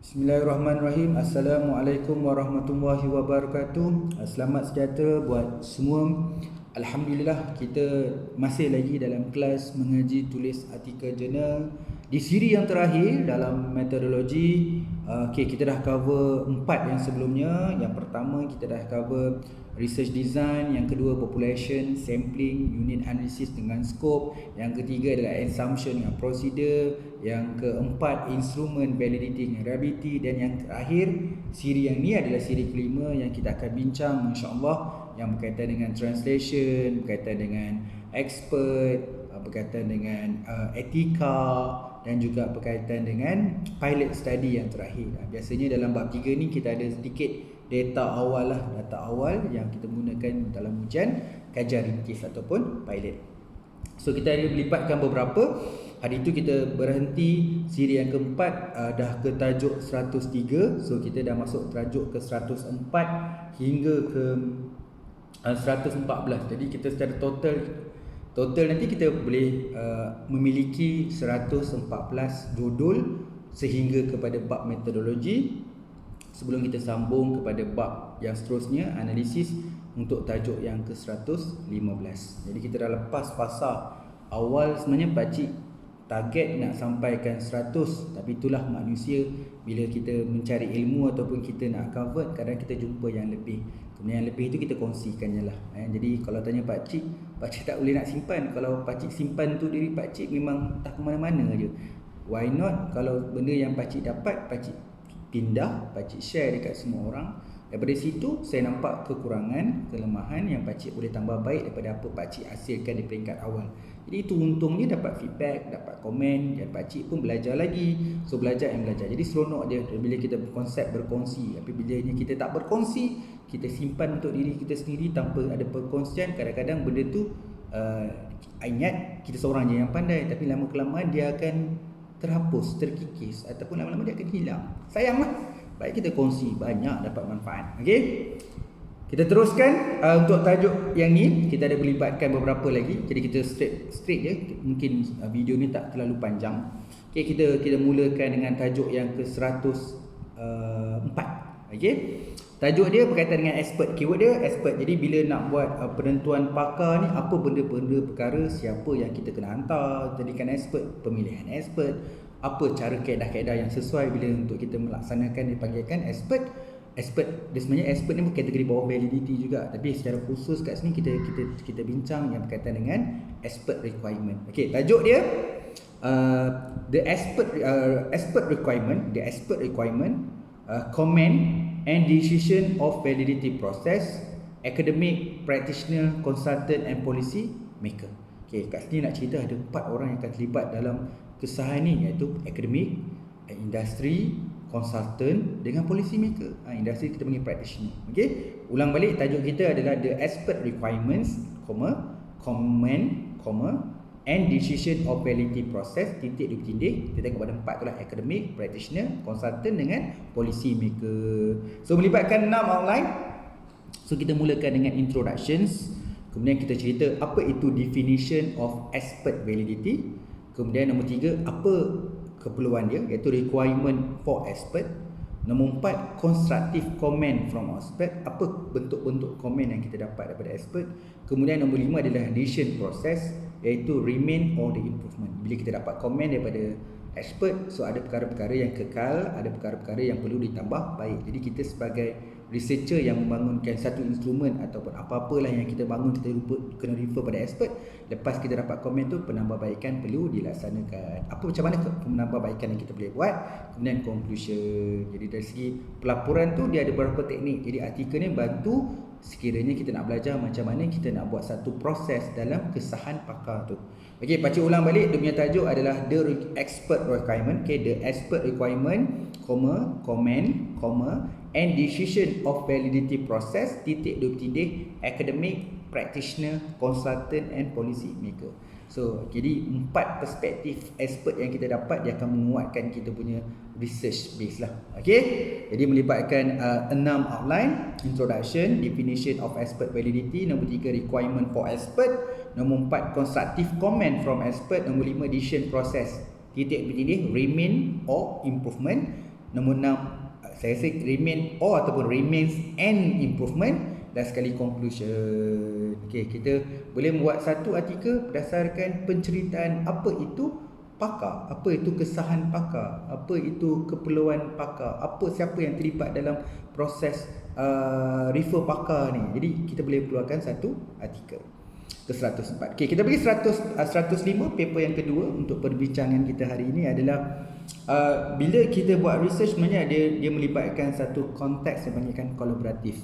Bismillahirrahmanirrahim. Assalamualaikum warahmatullahi wabarakatuh. Selamat sejahtera buat semua. Alhamdulillah, kita masih lagi dalam kelas mengaji tulis artikel jurnal di siri yang terakhir dalam metodologi. Kita dah cover 4 yang sebelumnya. Yang pertama kita dah cover research design, yang kedua population, sampling, unit analysis dengan scope, yang ketiga adalah assumption dengan procedure, yang keempat instrument, validity dengan reliability, dan yang terakhir siri yang ni adalah siri kelima yang kita akan bincang insya-Allah, yang berkaitan dengan translation, berkaitan dengan expert, berkaitan dengan etika, dan juga berkaitan dengan pilot study yang terakhir. Biasanya dalam bab 3 ni kita ada sedikit data awal yang kita gunakan dalam ujian kajian ringkis ataupun pilot. So kita ada melipatkan beberapa. Hari itu kita berhenti siri yang keempat, dah ke tajuk 103. So kita dah masuk tajuk ke 104 hingga ke 114. Jadi kita secara total nanti kita boleh memiliki 114 judul sehingga kepada bab metodologi. Sebelum kita sambung kepada bab yang seterusnya, analisis untuk tajuk yang ke-115. Jadi kita dah lepas fasa awal. Sebenarnya pakcik target nak sampaikan 100, tapi itulah manusia, bila kita mencari ilmu ataupun kita nak cover, kadang kita jumpa yang lebih. Kemudian yang lebih itu kita kongsikannya lah. Jadi kalau tanya pakcik tak boleh nak simpan. Kalau pakcik simpan tu diri pakcik memang tak ke mana-mana je. Why not? Kalau benda yang pakcik dapat, pakcik pindah, pakcik share dekat semua orang. Daripada situ saya nampak kekurangan, kelemahan yang pakcik boleh tambah baik daripada apa pakcik hasilkan di peringkat awal. Jadi itu untungnya, dapat feedback, dapat komen, dan pakcik pun belajar lagi. So belajar. Jadi seronok dia bila kita berkonsep berkongsi. Tapi bila kita tak berkongsi, kita simpan untuk diri kita sendiri tanpa ada perkongsian, kadang-kadang benda tu ingat kita seorang je yang pandai, tapi lama kelamaan dia akan terhapus, terkikis, ataupun lama-lama dia akan hilang. Sayanglah. Baik kita kongsi, banyak dapat manfaat. Okey. Kita teruskan untuk tajuk yang ni. Kita ada melibatkan beberapa lagi. Jadi kita straight je. Mungkin video ni tak terlalu panjang. Okey, kita mulakan dengan tajuk yang ke-104. Okey. Tajuk dia berkaitan dengan expert. Keyword dia expert. Jadi bila nak buat penentuan pakar ni, apa benda-benda perkara, siapa yang kita kena hantar jadikan expert, pemilihan expert, apa cara kaedah-kaedah yang sesuai bila untuk kita melaksanakan dipanggilkan expert. Expert dia sebenarnya expert ni berkategori bawah validity juga, tapi secara khusus kat sini kita bincang yang berkaitan dengan expert requirement. Okey, tajuk dia the expert requirement, comment and decision of validity process, academic, practitioner, consultant and policy maker. Okey, kat sini nak cerita ada 4 orang yang akan terlibat dalam kesahan ni, iaitu academic, industri, consultant dengan policy maker. Industri kita panggil practitioner. Okey, ulang balik, tajuk kita adalah the expert requirements, comment, and decision of validity process, titik dua tindih. Kita tengok pada 4 tu lah, academic, practitioner, consultant dengan policy maker. So melibatkan 6 outline. So kita mulakan dengan introductions. Kemudian kita cerita apa itu definition of expert validity. Kemudian nombor 3, apa keperluan dia, iaitu requirement for expert. Nombor 4, constructive comment from expert, apa bentuk-bentuk komen yang kita dapat daripada expert. Kemudian nombor 5 adalah decision process, iaitu remain or the improvement. Bila kita dapat komen daripada expert, so ada perkara-perkara yang kekal, ada perkara-perkara yang perlu ditambah baik. Jadi kita sebagai researcher yang membangunkan satu instrumen ataupun apa-apalah yang kita bangun, kita kena refer pada expert. Lepas kita dapat komen tu, penambahbaikan perlu dilaksanakan. Macam mana penambahbaikan yang kita boleh buat. Kemudian conclusion. Jadi dari segi pelaporan tu dia ada beberapa teknik. Jadi artikel ni bantu sekiranya kita nak belajar macam mana kita nak buat satu proses dalam kesahan pakar tu. Okey, pakcik ulang balik. Dia punya tajuk adalah the expert requirement. Okay, the expert requirement, comment, and decision of validity process, titik dua tindih, academic, practitioner, consultant and policy maker. So jadi 4 perspektif expert yang kita dapat, dia akan menguatkan kita punya research base lah. Okey, jadi melibatkan 6 outline. Introduction, definition of expert validity. Nombor 3, requirement for expert. Nombor 4, constructive comment from expert. Nombor 5, decision process, titik bertindih, remain or improvement. Nombor 6, saya rasa remain or ataupun remains and improvement. Dan sekali conclusion. Okey, kita boleh buat satu artikel berdasarkan penceritaan apa itu pakar, apa itu kesahan pakar, apa itu keperluan pakar, siapa yang terlibat dalam proses refer pakar ni. Jadi kita boleh keluarkan satu artikel. Ke 104. Okey, kita bagi 105 paper yang kedua untuk perbincangan kita hari ini adalah bila kita buat research sebenarnya dia melibatkan satu konteks yang panggilkan kolaboratif.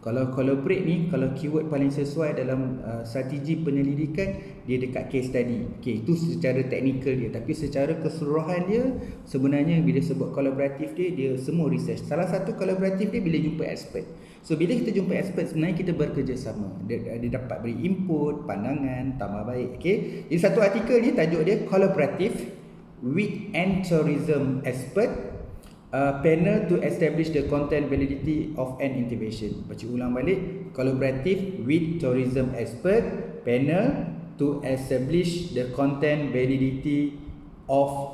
Kalau collaborate ni, kalau keyword paling sesuai dalam strategi penyelidikan, dia dekat case study. Okey, itu secara teknikal dia, tapi secara keseluruhan dia sebenarnya bila sebut kolaboratif dia semua research. Salah satu kolaboratif dia bila jumpa expert. So bila kita jumpa expert sebenarnya kita bekerjasama. Dia dapat beri input, pandangan, tambah baik. Okey. Jadi satu artikel ni tajuk dia Collaborative with and Tourism Expert Panel to establish the content validity of an intervention. Baca ulang balik. Collaborative with tourism expert panel to establish the content validity of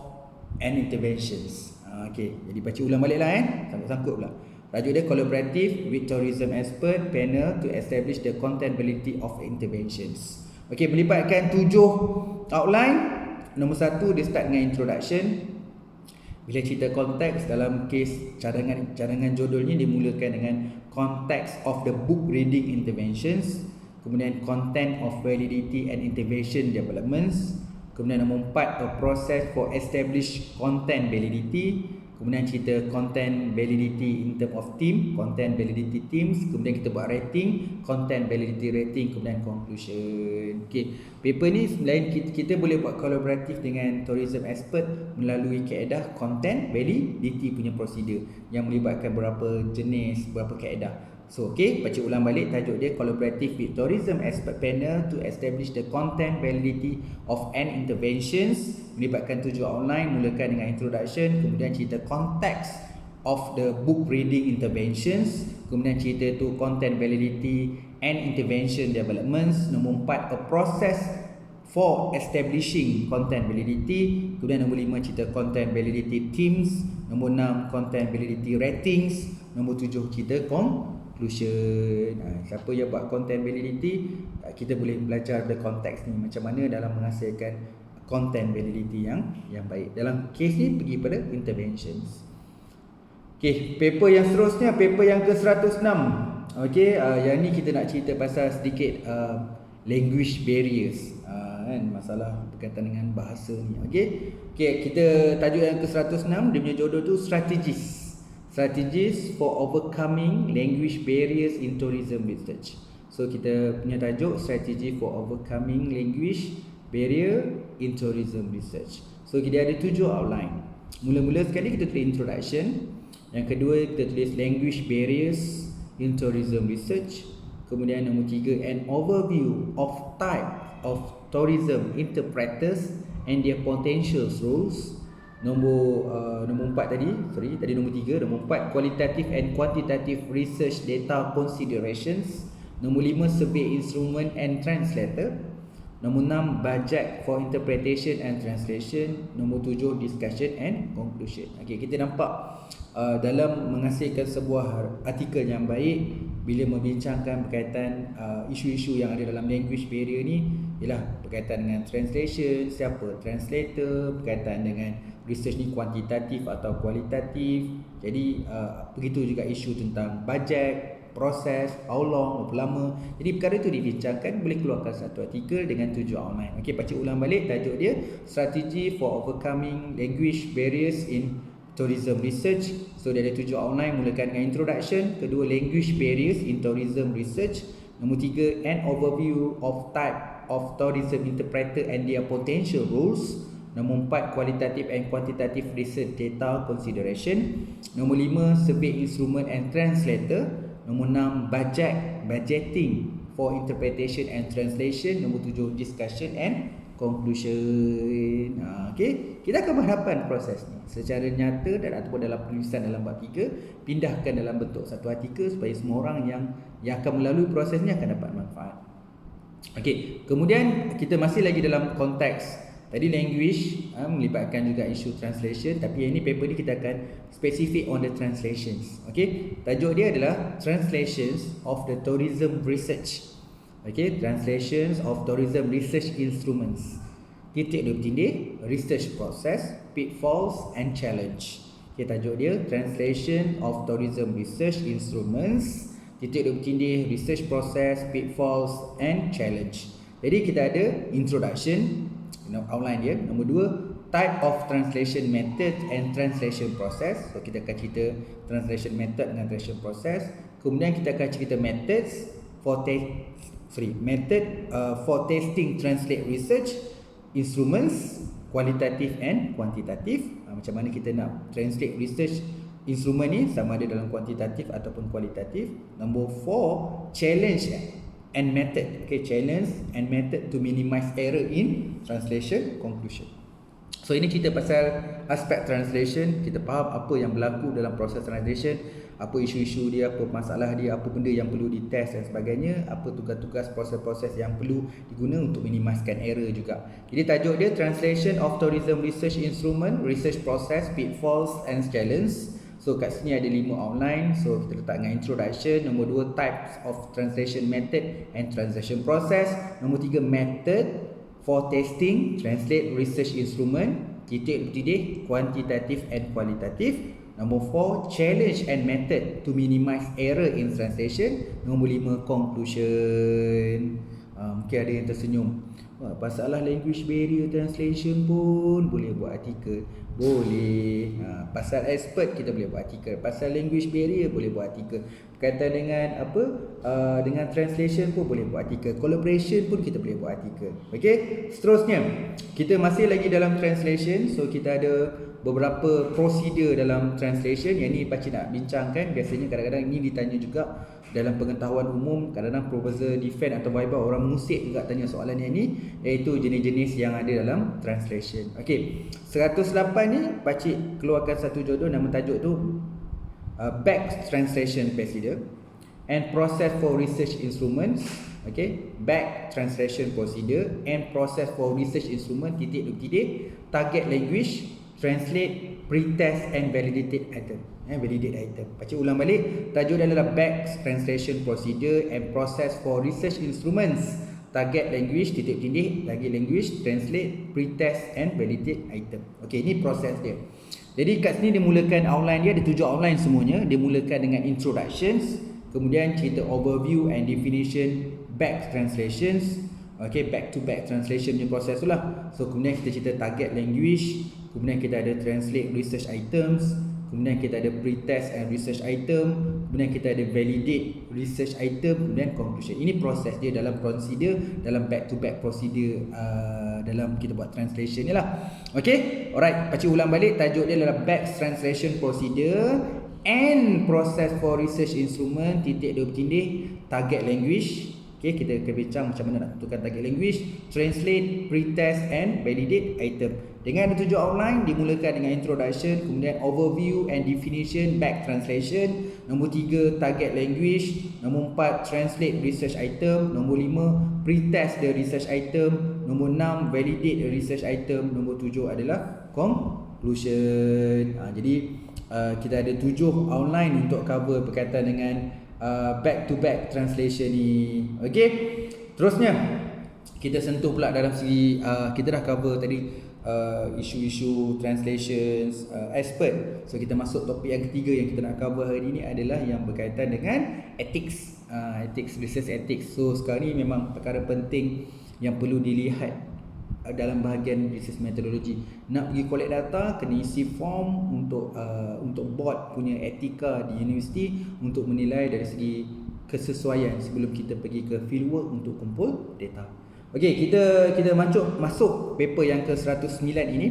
an interventions. Okey, jadi baca ulang balik lah sangkut-sangkut pula. Tajuk dia Collaborative with tourism expert panel to establish the content validity of interventions. Okey, melibatkan 7 outline. Nombor 1 dia start dengan introduction. Bila cerita konteks dalam kes cadangan judulnya dimulakan dengan context of the book reading interventions, kemudian content of validity and intervention developments, kemudian nombor 4 a process for establish content validity, kemudian cerita content validity in term of team, content validity teams, kemudian kita buat rating, content validity rating, kemudian conclusion. Okey, paper ni selain kita boleh buat kolaboratif dengan tourism expert melalui kaedah content validity punya prosedur yang melibatkan beberapa jenis, beberapa kaedah. So okey, baca ulang balik tajuk dia Collaborative with Tourism Expert Panel to establish the content validity of an interventions, melibatkan 7 outline mulakan dengan introduction, kemudian cerita context of the book reading interventions, kemudian cerita tu content validity and intervention developments, nombor 4 a process for establishing content validity, kemudian nombor 5 cerita content validity teams, nombor 6 content validity ratings, nombor 7 cerita conclusion. Siapa yang buat content validity, kita boleh belajar the konteks ni macam mana dalam menghasilkan content validity yang baik. Dalam case ni pergi pada interventions. Okey, paper yang seterusnya, paper yang ke-106. Okey, yang ni kita nak cerita pasal sedikit language barriers, masalah berkaitan dengan bahasa ni. Okey, kita tajuk yang ke-106, dia punya jodoh tu Strategies for overcoming language barriers in tourism research. So kita punya tajuk Strategy for overcoming language barrier in tourism research. So kita ada 7 outline. Mula-mula sekali kita tulis introduction. Yang kedua kita tulis language barriers in tourism research. Kemudian nombor 3 an overview of type of tourism interpreters and their potential roles. Nombor 4 tadi nombor 3, nombor 4 qualitative and quantitative research data considerations, nombor 5 survey instrument and translator, nombor 6 budget for interpretation and translation, nombor 7 discussion and conclusion. Okey, kita nampak dalam menghasilkan sebuah artikel yang baik bila membincangkan berkaitan isu-isu yang ada dalam language barrier ni ialah berkaitan dengan translation, siapa translator, berkaitan dengan research ni kuantitatif atau kualitatif. Jadi begitu juga isu tentang budget, proses, how long, berapa lama. Jadi perkara itu dibincangkan, boleh keluarkan satu artikel dengan 7 outline. Okey, baca ulang balik tajuk dia Strategy for Overcoming Language Barriers in Tourism Research. So dia ada 7 outline mulakan dengan introduction, kedua language barriers in tourism research, nombor 3 an overview of type of tourism interpreter and their potential roles, nombor 4 qualitative and quantitative research data consideration, nombor 5 survey instrument and translator, nombor 6 budgeting for interpretation and translation, nombor 7 discussion and conclusion. Okey, kita akan berhadapan proses ni secara nyata dan ataupun dalam penulisan dalam bab 3, pindahkan dalam bentuk satu artikel supaya semua orang yang akan melalui proses ni akan dapat manfaat. Okey, kemudian kita masih lagi dalam konteks Tadi language melibatkan juga isu translation, tapi yang ni paper ni kita akan specific on the translations. Okay, tajuk dia adalah Translations of the Tourism Research. Okay, Translations of Tourism Research Instruments. Titik dua bertindih, Research Process, Pitfalls and Challenge. Okay, tajuk dia Translation of Tourism Research Instruments. Titik dua bertindih, Research Process, Pitfalls and Challenge. Jadi kita ada introduction, outline dia. Nombor 2, type of translation method and translation process. So kita akan cerita translation method dengan translation process. Kemudian kita akan cerita methods for for testing translate research instruments, kualitatif and kuantitatif. Macam mana kita nak translate research instrument ni, sama ada dalam kuantitatif ataupun kualitatif. Nombor 4, challenge and method. Okay, challenge and method to minimize error in translation conclusion. So ini cerita pasal aspek translation. Kita faham apa yang berlaku dalam proses translation, apa isu-isu dia, apa masalah dia, apa benda yang perlu ditest dan sebagainya, apa tugas-tugas proses-proses yang perlu diguna untuk minimiskan error juga. Jadi tajuk dia Translation of Tourism Research Instrument, Research Process, Pitfalls and Challenge. So kat sini ada 5 outline. So kita letak dengan introduction. Nombor 2, types of translation method and translation process. Nombor 3, method for testing translate research instrument. Titik bertindih, kuantitatif and kualitatif. Nombor 4, challenge and method to minimize error in translation. Nombor 5, conclusion. Mungkin ada yang tersenyum. Wah, masalah language barrier translation pun boleh buat artikel. Boleh. Pasal expert kita boleh buat artikel. Pasal language barrier boleh buat artikel. Berkaitan dengan apa? Dengan translation pun boleh buat artikel. Collaboration pun kita boleh buat artikel. Okey. Seterusnya, kita masih lagi dalam translation. So kita ada beberapa prosedur dalam translation. Yang ni pakcik nak bincangkan. Biasanya kadang-kadang ini ditanya juga dalam pengetahuan umum. Kadang-kadang profesor defense atau viva orang musik juga tanya soalan yang ni, iaitu jenis-jenis yang ada dalam translation. Okey, 108 ni pakcik keluarkan satu jodoh, nama tajuk tu back translation procedure and process for research instruments. Okey, back translation procedure and process for research instrument, titik dua titik, target language, translate, pretest and validate item. Validate item. Pakcik ulang balik. Tajuk dia adalah back translation procedure and process for research instruments, target language, titik tindih, target language, translate, pretest and validate item. Okey, ini proses dia. Jadi kat sini dia mulakan outline dia, ada 7 outline semuanya. Dia mulakan dengan introductions, kemudian cerita overview and definition back translations. Okey, back to back translation punya proses tu lah. So kemudian kita cerita target language, kemudian kita ada translate research items, kemudian kita ada pretest and research item, kemudian kita ada validate research item, kemudian conclusion. Ini proses dia dalam procedure, dalam back to back procedure dalam kita buat translation ni lah. Okay, alright, pakcik ulang balik. Tajuk dia adalah back translation procedure and process for research instrument, titik dua bertindih, target language. Okay, kita akan bincang macam mana nak tentukan target language, translate, pretest and validate item. Dengan 7 outline, dimulakan dengan introduction, kemudian overview and definition back translation. Nombor 3, target language. Nombor 4, translate research item. Nombor 5, pretest the research item. Nombor 6, validate the research item. Nombor 7 adalah conclusion. Jadi kita ada 7 outline untuk cover berkaitan dengan back to back translation ni. Okey, terusnya kita sentuh pula dalam segi kita dah cover tadi isu-isu translations expert. So kita masuk topik yang ketiga yang kita nak cover hari ini adalah yang berkaitan dengan ethics, ethics, research ethics. So sekarang ni memang perkara penting yang perlu dilihat dalam bahagian research methodology. Nak pergi collect data, kena isi form untuk board punya etika di universiti untuk menilai dari segi kesesuaian sebelum kita pergi ke fieldwork untuk kumpul data. Okey, kita masuk paper yang ke-109 ini.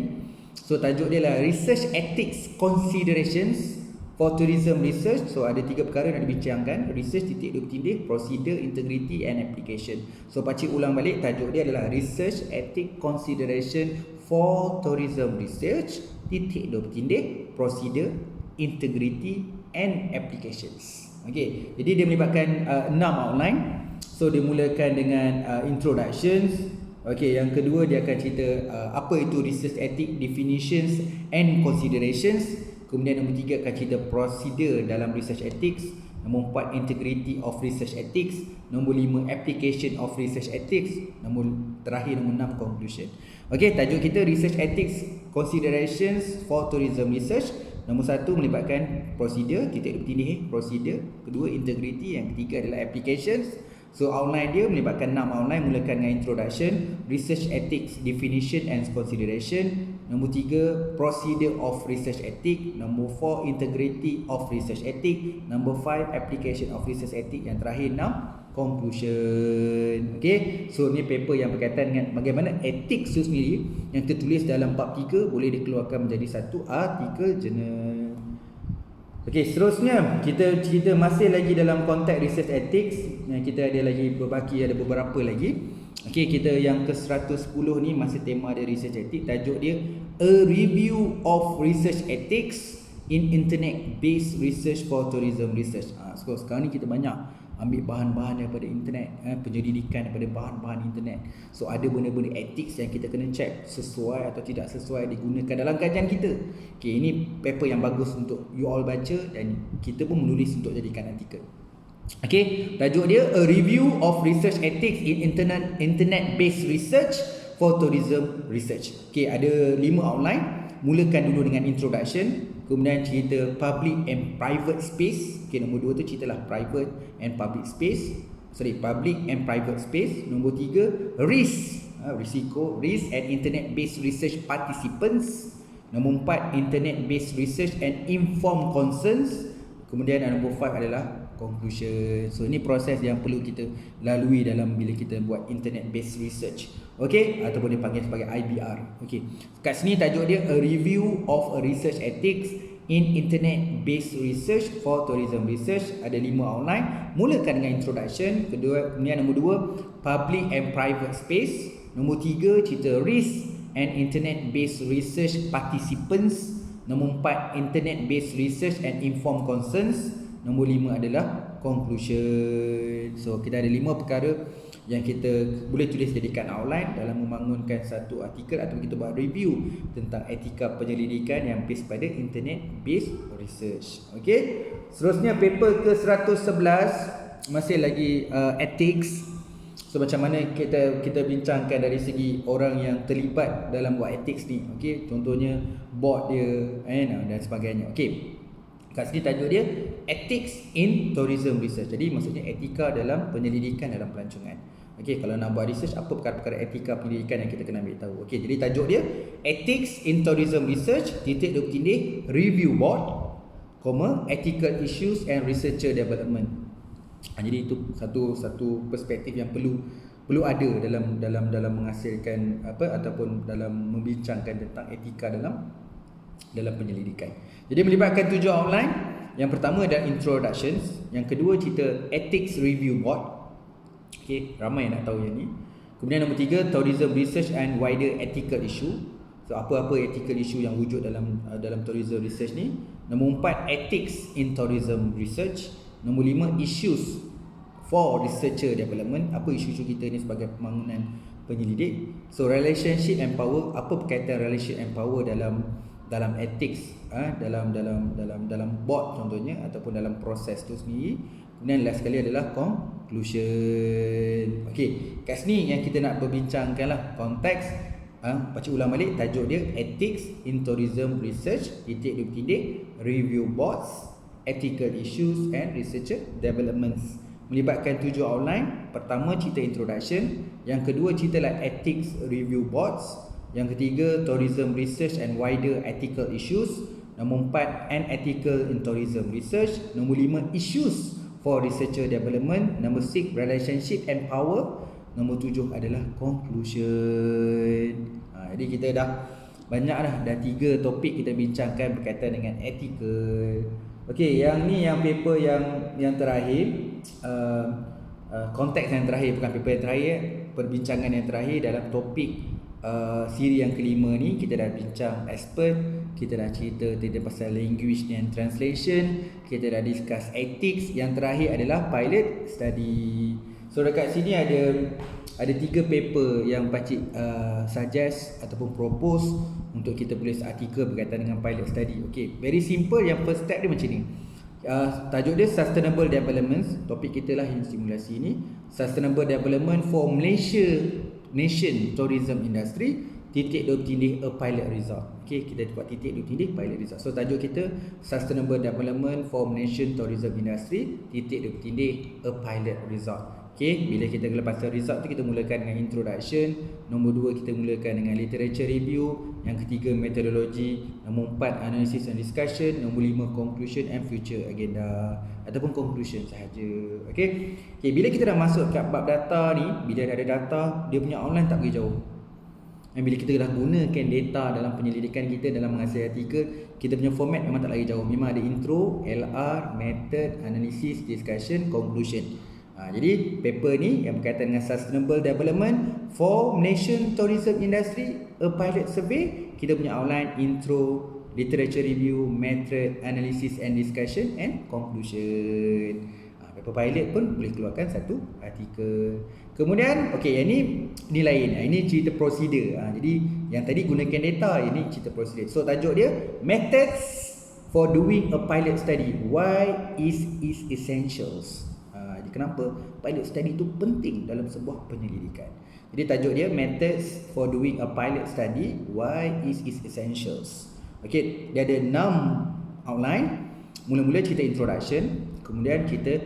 So tajuk dia lah Research Ethics Considerations for Tourism Research. So ada 3 perkara yang dibincangkan: research, titik dua bertindih, procedure, integrity and application. So pakcik ulang balik, tajuk dia adalah Research Ethics Consideration for Tourism Research, titik dua bertindih, procedure, integrity and applications. Okey, jadi dia melibatkan 6 outline. So dia mulakan dengan introductions. Okey, yang kedua dia akan cerita apa itu research ethics, definitions and considerations. Kemudian nombor 3 akan cerita prosedur dalam research ethics. Nombor 4, integrity of research ethics. Nombor 5, application of research ethics. Terakhir nombor 6, conclusion. Okey, tajuk kita research ethics considerations for tourism research. Nombor 1 melibatkan prosedur, kita bertindih prosedur. Kedua, integrity. Yang ketiga adalah applications. So outline dia melibatkan 6 outline, mulakan dengan introduction, research ethics, definition and consideration. Nombor 3, procedure of research ethics. Nombor 4, integrity of research ethics. Nombor 5, application of research ethics. Yang terakhir 6, conclusion. Okay, so ni paper yang berkaitan dengan bagaimana ethics itu sendiri yang tertulis dalam bab 3 boleh dikeluarkan menjadi satu artikel jurnal. Okey, seterusnya kita masih lagi dalam konteks research ethics. Kita ada lagi ada beberapa lagi. Okey, kita yang ke-110 ni masih tema dia research ethics. Tajuk dia A Review of Research Ethics in Internet Based Research for Tourism Research. So sekarang ni kita banyak ambil bahan-bahan daripada internet, penyelidikan daripada bahan-bahan internet. So ada benda-benda ethics yang kita kena check sesuai atau tidak sesuai digunakan dalam kajian kita. Okay, ini paper yang bagus untuk you all baca dan kita pun menulis untuk jadikan artikel. Okay, tajuk dia A Review of Research Ethics in Internet Based Research for Tourism Research. Okay, ada 5 outline. Mulakan dulu dengan introduction, kemudian cerita public and private space. Okay, nombor 2 tu ceritalah private and public space. Public and private space. Nombor 3, risiko, risk and internet based research participants. Nombor 4, internet based research and informed concerns. Kemudian nombor 5 adalah conclusion. So ini proses yang perlu kita lalui dalam bila kita buat internet based research. Okey, ataupun dipanggil sebagai IBR. Okey. Kat sini tajuk dia A Review of a Research Ethics in Internet Based Research for Tourism Research. Ada 5 outline. Mulakan dengan introduction. Kemudian nombor 2, public and private space. Nombor 3, cerita risk and internet based research participants. Nombor 4, internet based research and informed concerns. Nombor 5 adalah conclusion. So kita ada 5 perkara yang kita boleh tulis jadikan outline dalam membangunkan satu artikel atau kita buat review tentang etika penyelidikan yang based pada internet based research. Okey. Seterusnya paper ke-111 masih lagi ethics. So macam mana kita bincangkan dari segi orang yang terlibat dalam buat ethics ni. Okey, contohnya board dia dan sebagainya. Okey. Kat sini tajuk dia Ethics in Tourism Research. Jadi maksudnya etika dalam penyelidikan dalam pelancongan. Okey, kalau nak buat research, apa perkara-perkara etika penyelidikan yang kita kena ambil tahu. Okey, jadi tajuk dia Ethics in Tourism Research, review board, ethical issues and researcher development. Jadi itu satu perspektif yang perlu ada dalam menghasilkan ataupun dalam membincangkan tentang etika dalam penyelidikan. Jadi melibatkan 7 outline. Yang pertama adalah introductions, yang kedua cerita ethics review board. Okey, ramai yang nak tahu yang ni. Kemudian nombor 3, tourism research and wider ethical issue. So apa-apa ethical issue yang wujud dalam tourism research ni. Nombor 4, ethics in tourism research. Nombor 5, issues for researcher development. Apa isu-isu kita ni sebagai pembangunan penyelidik. So relationship and power, apa berkaitan relationship and power dalam ethics, dalam board contohnya ataupun dalam proses tu sendiri. Kemudian last sekali adalah conclusion. Okey, kat sini yang kita nak berbincangkan lah konteks. Baca ulang balik tajuk dia Ethics in Tourism Research, review boards, ethical issues and researcher developments. Melibatkan 7 outline. Pertama cerita introduction, yang kedua cerita ethics review boards, yang ketiga tourism research and wider ethical issues. Nombor 4, ethical in tourism research. Nombor 5, issues for researcher development. Nombor 6, relationship and power. Nombor 7 adalah conclusion. Jadi kita dah banyak dah 3 topik kita bincangkan berkaitan dengan ethical. Okey, yang ni yang paper yang terakhir, konteks yang terakhir, bukan paper yang terakhir, perbincangan yang terakhir dalam topik siri yang kelima ni. Kita dah bincang expert, kita dah cerita pasal language and translation, kita dah discuss ethics. Yang terakhir adalah pilot study. So dekat sini ada 3 paper yang pakcik suggest ataupun propose untuk kita tulis artikel berkaitan dengan pilot study. Okay, very simple. Yang first step dia macam ni. Tajuk dia Sustainable Development. Topik kita lah yang simulasi ni. Sustainable Development for Malaysia Nation Tourism Industry titik dua tindih a pilot result. Okay, kita buat titik dua tindih pilot result. So tajuk kita Sustainable Development for Nation Tourism Industry titik dua tindih a pilot result. Okay, bila kita lepas result tu kita mulakan dengan introduction. Nombor 2 kita mulakan dengan literature review. Yang ketiga methodology. Nombor 4 analysis and discussion. Nombor 5 conclusion and future agenda ataupun conclusion sahaja. Okay, bila kita dah masuk kat bab data ni, bila dah ada data, dia punya online tak pergi jauh. Dan bila kita dah gunakan data dalam penyelidikan kita dalam menghasilkan artikel, kita punya format memang tak lagi jauh. Memang ada intro, LR, method, analysis, discussion, conclusion. Jadi paper ni yang berkaitan dengan Sustainable Development for Nation Tourism Industry, a pilot survey. Kita punya outline, intro, literature review, method, analysis and discussion and conclusion. Paper pilot pun boleh keluarkan satu artikel. Kemudian yang ni lain. Ini cerita prosedur. Jadi yang tadi gunakan data, ini cerita prosedur. So tajuk dia methods for doing a pilot study. Why is its essentials? Kenapa pilot study itu penting dalam sebuah penyelidikan. Jadi tajuk dia methods for doing a pilot study, why is its essentials. Okay, dia ada 6 outline. Mula-mula kita introduction, kemudian kita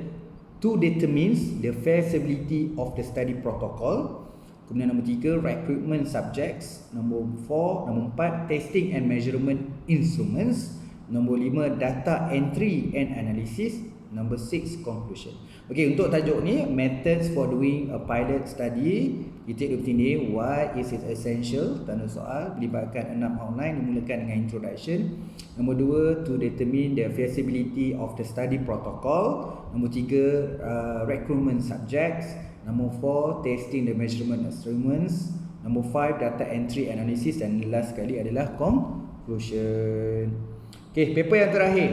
to determines the feasibility of the study protocol. Kemudian nombor 3 recruitment subjects. Nombor 4 testing and measurement instruments. Nombor 5 data entry and analysis. Nombor 6 conclusion. Okey, untuk tajuk ni methods for doing a pilot study, titik dua tindih why is it essential, tanda soal, melibatkan 6 outline, dimulakan dengan introduction. Nombor 2 to determine the feasibility of the study protocol. Nombor 3 recruitment subjects. Nombor 4 testing the measurement instruments. Nombor 5 data entry analysis, dan last sekali adalah conclusion. Okey, paper yang terakhir.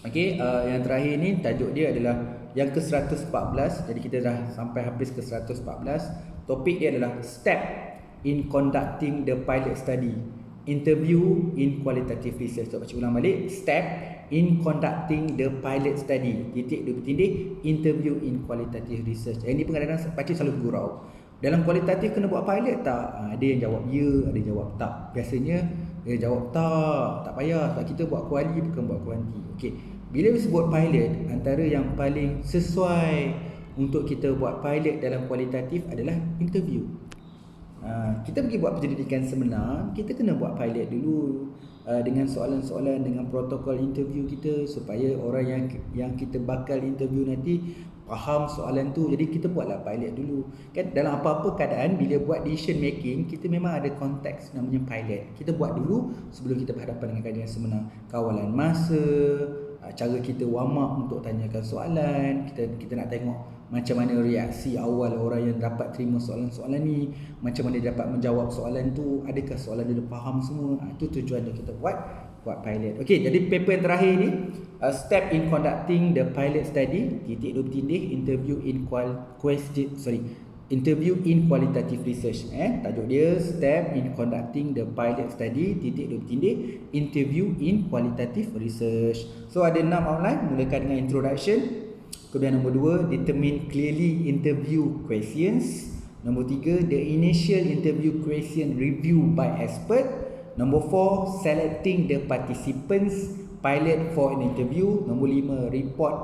Okey, yang terakhir ni tajuk dia adalah yang ke-114. Jadi kita dah sampai habis ke 114. Topik dia adalah step in conducting the pilot study, interview in qualitative research. So baca ulang balik. Step in conducting the pilot study, titik dua tindih interview in qualitative research. Ini pun kadang-kadang pakcik selalu gurau. Dalam kualitatif kena buat pilot tak? Ada yang jawab ya, ada yang jawab tak. Biasanya dia jawab tak payah, sebab kita buat kuali bukan buat kuanti. Okey, bila disebut pilot, antara yang paling sesuai untuk kita buat pilot dalam kualitatif adalah interview. Kita pergi buat penyelidikan seminar, kita kena buat pilot dulu dengan soalan-soalan, dengan protokol interview kita, supaya orang yang kita bakal interview nanti faham soalan tu. Jadi kita buatlah pilot dulu. Kan dalam apa-apa keadaan bila buat decision making, kita memang ada konteks namanya pilot. Kita buat dulu sebelum kita berhadapan dengan kajian seminar. Kawalan masa, cara kita warm up untuk tanyakan soalan, kita nak tengok macam mana reaksi awal orang yang dapat terima soalan-soalan ni, macam mana dia dapat menjawab soalan tu, adakah soalan dia faham semua. Itu tujuan dia kita buat pilot. Okey, jadi paper yang terakhir ni, step in conducting the pilot study, titik dua tindih interview in qualitative research. Tajuk dia step in conducting the pilot study, titik dua tindih interview in qualitative research. So ada 6 outline, mulakan dengan introduction. Kemudian nombor 2 determine clearly interview questions. Nombor 3 the initial interview question review by expert. Nombor 4 selecting the participants pilot for an interview. Nombor 5 report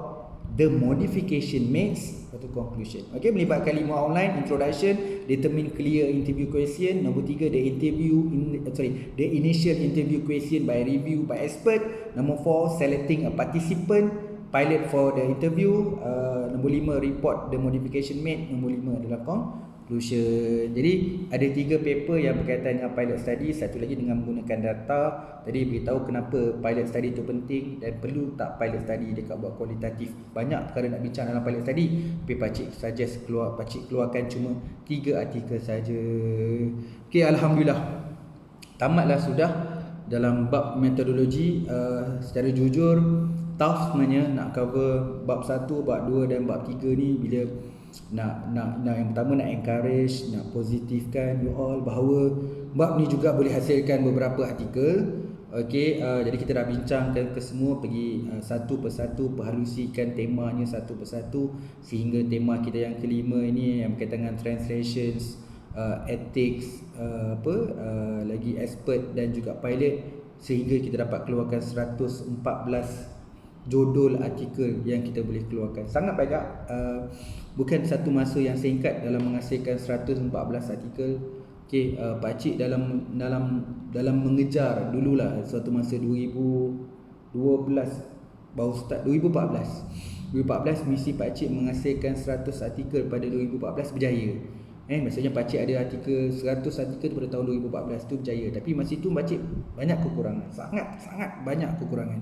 the modification makes atau conclusion. Okey, melibatkan 5 outline, introduction, determine clear interview question. Nombor 3 the initial interview question by review by expert. Nombor 4 selecting a participant pilot for the interview. Nombor 5 report the modification made. Nombor 5 adalah conclusion. Jadi ada 3 paper yang berkaitan dengan pilot study. Satu lagi dengan menggunakan data. Tadi beritahu kenapa pilot study itu penting dan perlu tak pilot study dekat buat kualitatif. Banyak perkara nak bincang dalam pilot study, tapi pakcik suggest pakcik keluarkan cuma 3 artikel saja. Okey, alhamdulillah tamatlah sudah dalam bab metodologi. Secara jujur tough sebenarnya nak cover bab 1, bab 2 dan bab 3 ni. Bila nak yang pertama nak encourage, nak positifkan you all bahawa bab ni juga boleh hasilkan beberapa artikel. Okey, jadi kita dah bincangkan ke semua, pergi satu persatu perhalusikan temanya satu persatu sehingga tema kita yang kelima ini yang berkaitan dengan translations, ethics, lagi expert dan juga pilot, sehingga kita dapat keluarkan 114 judul artikel yang kita boleh keluarkan. Sangat banyak, bukan satu masa yang singkat dalam menghasilkan 114 artikel. Okey, pakcik dalam mengejar dululah suatu masa 2012 baru start 2014 misi pakcik menghasilkan 100 artikel pada 2014 berjaya. Maksudnya pakcik ada artikel 100 artikel pada tahun 2014 tu berjaya, tapi masa itu pakcik banyak kekurangan, sangat banyak kekurangan.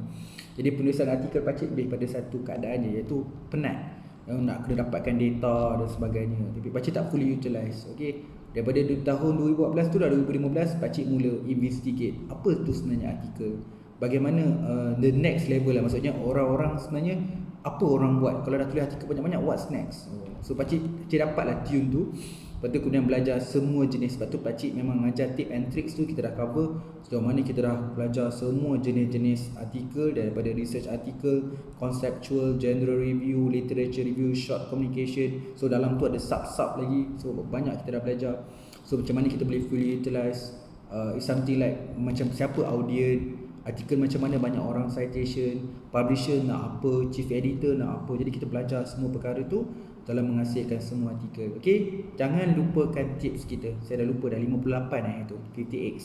Jadi penulisan artikel pakcik lebih pada satu keadaan je, iaitu penat, nak kena dapatkan data dan sebagainya, tapi pakcik tak fully utilize. Okey, daripada tahun 2014 tu dah 2015 pakcik mula investigate apa tu sebenarnya artikel, bagaimana the next level lah, maksudnya orang-orang sebenarnya apa orang buat kalau dah tulis artikel banyak-banyak, what's next. So pakcik dapatlah tune tu. Lepas tu kemudian belajar semua jenis. Sebab tu pakcik memang mengajar tip and tricks tu kita dah cover sejauh mana kita dah belajar semua jenis-jenis artikel, daripada research article, conceptual, general review, literature review, short communication. So dalam tu ada sub-sub lagi. So banyak kita dah belajar. So macam mana kita boleh fully utilize, something like macam siapa audience, artikel macam mana banyak orang citation, publisher nak apa, chief editor nak apa. Jadi kita belajar semua perkara tu dalam menghasilkan semua artikel. Okey, jangan lupakan tips kita. Saya dah lupa dah 58 tu, 50x.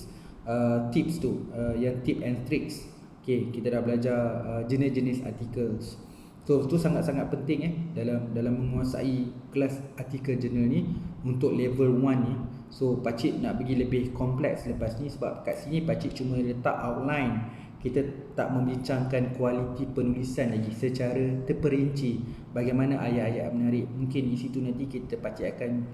Tips tu, yang tip and tricks. Okey, kita dah belajar jenis-jenis artikel. So tu sangat-sangat penting dalam menguasai kelas artikel jurnal ni untuk level 1 ni. So pakcik nak pergi lebih kompleks lepas ni, sebab kat sini pakcik cuma letak outline. Kita tak membincangkan kualiti penulisan lagi secara terperinci. Bagaimana ayat-ayat menarik. Mungkin di situ nanti pakcik akan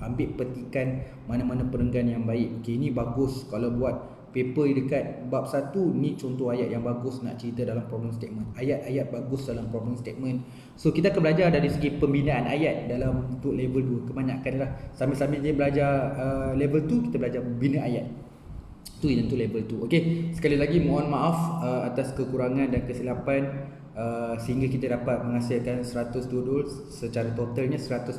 ambil petikan mana-mana perenggan yang baik. Okey, ini bagus kalau buat paper dekat bab 1, ni contoh ayat yang bagus nak cerita dalam problem statement. Ayat-ayat bagus dalam problem statement. So kita akan belajar dari segi pembinaan ayat dalam untuk level 2. Kebanyakan lah sambil-sambil dia belajar level 2, kita belajar bina ayat. Tu yang tu level 2. Okey, sekali lagi mohon maaf atas kekurangan dan kesilapan, sehingga kita dapat menghasilkan 100 judul, secara totalnya 114.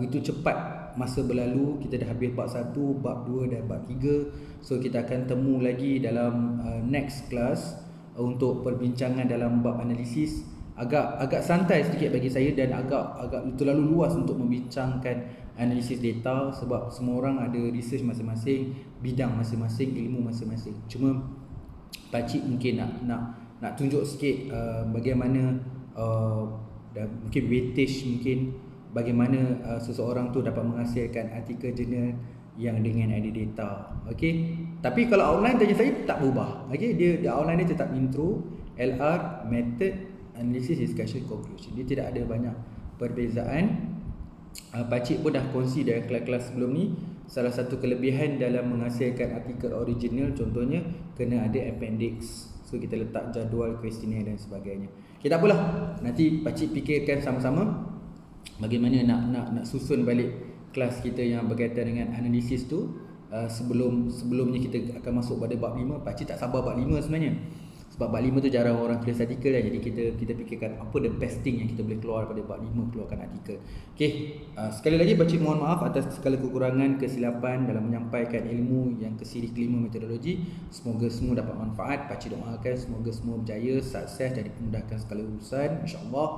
Begitu cepat masa berlalu, kita dah habis bab 1, bab 2 dan bab 3. So kita akan temu lagi dalam next class untuk perbincangan dalam bab analisis. Agak santai sedikit bagi saya dan agak terlalu luas untuk membincangkan analisis data, sebab semua orang ada research masing-masing, bidang masing-masing, ilmu masing-masing. Cuma pakcik mungkin nak tunjuk sikit bagaimana dan mungkin weightage, mungkin bagaimana seseorang tu dapat menghasilkan artikel jurnal yang dengan ada data. Okey, tapi kalau outline tanya saya tak berubah. Okey, dia outline dia tetap intro, LR, method, analysis, discussion, conclusion. Dia tidak ada banyak perbezaan. Pakcik pun dah kongsi dari kelas-kelas sebelum ni, salah satu kelebihan dalam menghasilkan artikel original contohnya kena ada appendix. So kita letak jadual, kuestionnaire dan sebagainya. Okay, tak apalah, nanti pakcik fikirkan sama-sama bagaimana nak susun balik kelas kita yang berkaitan dengan analisis tu. Sebelumnya kita akan masuk pada bab 5. Pakcik tak sabar bab 5 sebenarnya, sebab bab 5 tu jarang orang tulis artikel kan. Jadi kita fikirkan apa the best thing yang kita boleh keluar pada bab 5, keluarkan artikel. Okey, sekali lagi pakcik mohon maaf atas segala kekurangan, kesilapan dalam menyampaikan ilmu yang ke siri kelima metodologi. Semoga semua dapat manfaat. Pakcik doakan semoga semua berjaya, sukses dan dipermudahkan segala urusan, insya-Allah.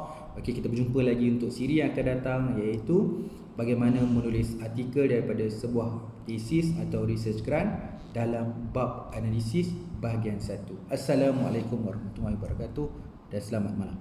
Okey, kita berjumpa lagi untuk siri yang akan datang, iaitu bagaimana menulis artikel daripada sebuah tesis atau research grant dalam bab analisis bahagian 1. Assalamualaikum warahmatullahi wabarakatuh dan selamat malam.